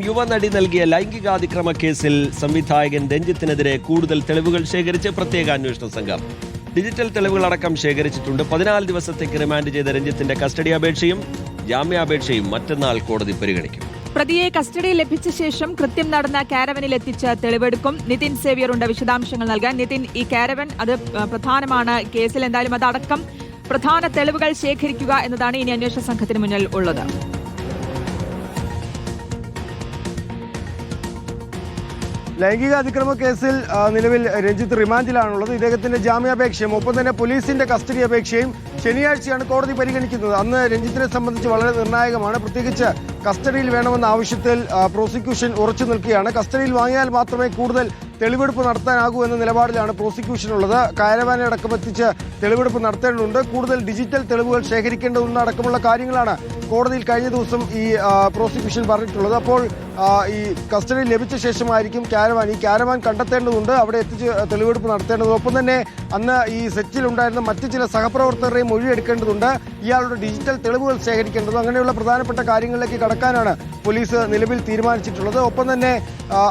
യുവനടി നൽകിയ ലൈംഗികാതിക്രമ കേസിൽ സംവിധായകൻ രഞ്ജിത്തിനെതിരെ കൂടുതൽ തെളിവുകൾ ശേഖരിച്ച് പ്രത്യേക അന്വേഷണ സംഘം. ഡിജിറ്റൽ തെളിവുകളടക്കം ശേഖരിച്ചിട്ടുണ്ട്. 14 ദിവസത്തേക്ക് റിമാൻഡ് ചെയ്ത രഞ്ജിത്തിന്റെ കസ്റ്റഡി അപേക്ഷയും ജാമ്യാപേക്ഷയും മറ്റന്നാൾ കോടതി പരിഗണിക്കും. പ്രതിയെ കസ്റ്റഡിയിൽ ലഭിച്ച ശേഷം കൃത്യം നടന്ന കാരവനിൽ എത്തിച്ച് തെളിവെടുക്കും. നിതിൻ സേവ്യറുണ്ട് വിശദാംശങ്ങൾ നൽകാൻ. നിതിൻ, ഈ കാരവൻ അത് പ്രധാനമാണ് കേസിൽ. എന്തായാലും അതടക്കം പ്രധാന തെളിവുകൾ ശേഖരിക്കുക എന്നതാണ് ഇനി അന്വേഷണ സംഘത്തിന് മുന്നിൽ ഉള്ളത്. ലൈംഗിക അതിക്രമ കേസിൽ നിലവിൽ രഞ്ജിത്ത് റിമാൻഡിലാണുള്ളത്. ഇദ്ദേഹത്തിന്റെ ജാമ്യാപേക്ഷയും ഒപ്പം തന്നെ പോലീസിന്റെ കസ്റ്റഡി അപേക്ഷയും ശനിയാഴ്ചയാണ് കോടതി പരിഗണിക്കുന്നത്. അന്ന് രഞ്ജിത്തിനെ സംബന്ധിച്ച് വളരെ നിർണായകമാണ്. പ്രത്യേകിച്ച് കസ്റ്റഡിയിൽ വേണമെന്ന ആവശ്യത്തിൽ പ്രോസിക്യൂഷൻ ഉറച്ചു നിൽക്കുകയാണ്. കസ്റ്റഡിയിൽ വാങ്ങിയാൽ മാത്രമേ കൂടുതൽ തെളിവെടുപ്പ് നടത്താനാകൂ എന്ന നിലപാടിലാണ് പ്രോസിക്യൂഷൻ ഉള്ളത്. കാരവാനെ അടക്കം എത്തിച്ച് തെളിവെടുപ്പ് നടത്തേണ്ടതുണ്ട്. കൂടുതൽ ഡിജിറ്റൽ തെളിവുകൾ ശേഖരിക്കേണ്ടതുണ്ട് അടക്കമുള്ള കാര്യങ്ങളാണ് കോടതിയിൽ കഴിഞ്ഞ ദിവസം ഈ പ്രോസിക്യൂഷൻ പറഞ്ഞിട്ടുള്ളത്. അപ്പോൾ ഈ കസ്റ്റഡി ലഭിച്ച ശേഷമായിരിക്കും ഈ കാരവാൻ കണ്ടെത്തേണ്ടതുണ്ട്, അവിടെ എത്തിച്ച് തെളിവെടുപ്പ് നടത്തേണ്ടത്. ഒപ്പം തന്നെ അന്ന് ഈ സെറ്റിലുണ്ടായിരുന്ന മറ്റ് ചില സഹപ്രവർത്തകരെയും മൊഴിയെടുക്കേണ്ടതുണ്ട്. ഇയാളുടെ ഡിജിറ്റൽ തെളിവുകൾ ശേഖരിക്കേണ്ടതും അങ്ങനെയുള്ള പ്രധാനപ്പെട്ട കാര്യങ്ങളിലേക്ക് കടക്കാനാണ് പോലീസ് നിലവിൽ തീരുമാനിച്ചിട്ടുള്ളത്. ഒപ്പം തന്നെ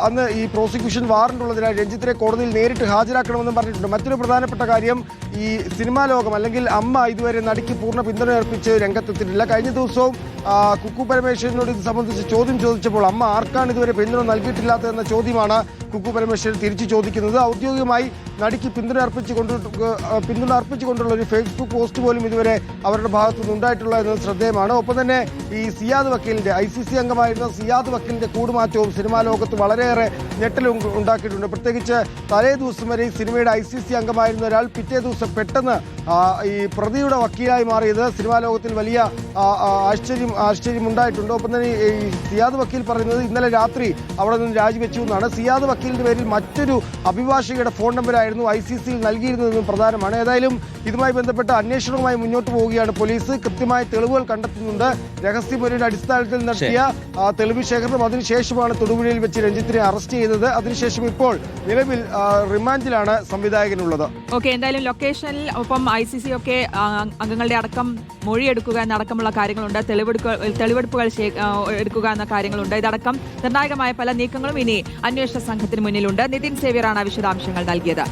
അന്ന് ഈ പ്രോസിക്യൂഷൻ വാറന്റ് ഉള്ളതിനാൽ രഞ്ജിത്തിനെ കോടതിയിൽ നേരിട്ട് ഹാജരാക്കണമെന്നും പറഞ്ഞിട്ടുണ്ട്. മറ്റൊരു പ്രധാനപ്പെട്ട കാര്യം, ഈ സിനിമാ ലോകം അല്ലെങ്കിൽ അമ്മ ഇതുവരെ നടിക്ക് പൂർണ്ണ പിന്തുണ അർപ്പിച്ച് രംഗത്തെത്തിയിട്ടില്ല. കഴിഞ്ഞ ദിവസവും കുക്കു പരമേശ്വരനോട് ഇത് സംബന്ധിച്ച് ചോദ്യം ചോദിച്ചപ്പോൾ അമ്മ ആർക്കാണ് ഇതുവരെ പിന്തുണ നൽകിയിട്ടില്ലാത്തതെന്ന ചോദ്യമാണ് കുക്കു പരമേശ്വരൻ തിരിച്ചു ചോദിക്കുന്നത്. ഔദ്യോഗികമായി നടിക്ക് പിന്തുണ അർപ്പിച്ചുകൊണ്ടുള്ള ഒരു ഫേസ്ബുക്ക് പോസ്റ്റ് പോലും ഇതുവരെ അവരുടെ ഭാഗത്തുനിന്ന് ഉണ്ടായിട്ടുള്ള എന്നത് ശ്രദ്ധേയമാണ്. ഒപ്പം തന്നെ ഈ സിയാദ് വക്കീലിന്റെ ICC അംഗമായിരുന്ന സിയാദ് വക്കീലിന്റെ കൂടുമാറ്റവും സിനിമാ ലോകത്ത് വളരെയേറെ ഞെട്ടൽ ഉണ്ടാക്കിയിട്ടുണ്ട്. പ്രത്യേകിച്ച് തലേ ദിവസം വരെ ഈ സിനിമയുടെ ICC അംഗമായിരുന്ന ഒരാൾ പിറ്റേ ദിവസം പെട്ടെന്ന് ഈ പ്രതിയുടെ വക്കീലായി മാറിയത് സിനിമാ ലോകത്തിൽ വലിയ ആശ്ചര്യം ഉണ്ടായിട്ടുണ്ട്. ഒപ്പം തന്നെ ഈ സിയാദ് വക്കീൽ പറയുന്നത് ഇന്നലെ രാത്രി അവിടെ നിന്ന് രാജിവെച്ചു എന്നാണ്. സിയാദ് വക്കീലിന്റെ പേരിൽ മറ്റൊരു അഭിഭാഷകയുടെ ഫോൺ നമ്പരായിരുന്നു ICCയിൽ നൽകിയിരുന്നതെന്നും പ്രധാനമാണ്. ഏതായാലും ഇതുമായി ബന്ധപ്പെട്ട അന്വേഷണവുമായി മുന്നോട്ട് പോവുകയാണ് പോലീസ്. കൃത്യമായ തെളിവുകൾ കണ്ടെത്തുന്നുണ്ട്. രഹസ്യമൊഴിയുടെ അടിസ്ഥാനത്തിൽ നടത്തിയ തെളിവ് ശേഖരണം, അതിനുശേഷമാണ് തൊടുപുഴയിൽ വെച്ച് രഞ്ജിത്തിനെ അറസ്റ്റ് ചെയ്തത്. അതിനുശേഷം ഇപ്പോൾ നിലവിൽ റിമാൻഡിലാണ് സംവിധായകനുള്ളത്. ഓക്കെ, എന്തായാലും ലൊക്കേഷനിൽ ഒപ്പം ICC ഒക്കെ അംഗങ്ങളുടെ അടക്കം മൊഴിയെടുക്കുക എന്നടക്കമുള്ള കാര്യങ്ങളുണ്ട്. തെളിവെടുപ്പുകൾ എടുക്കുക എന്ന കാര്യങ്ങളുണ്ട്. ഇതടക്കം നിർണായകമായ പല നീക്കങ്ങളും ഇനി അന്വേഷണ സംഘത്തിന് മുന്നിലുണ്ട്. നിതിൻ സേവ്യറാണ് വിശദാംശങ്ങൾ നൽകിയത്.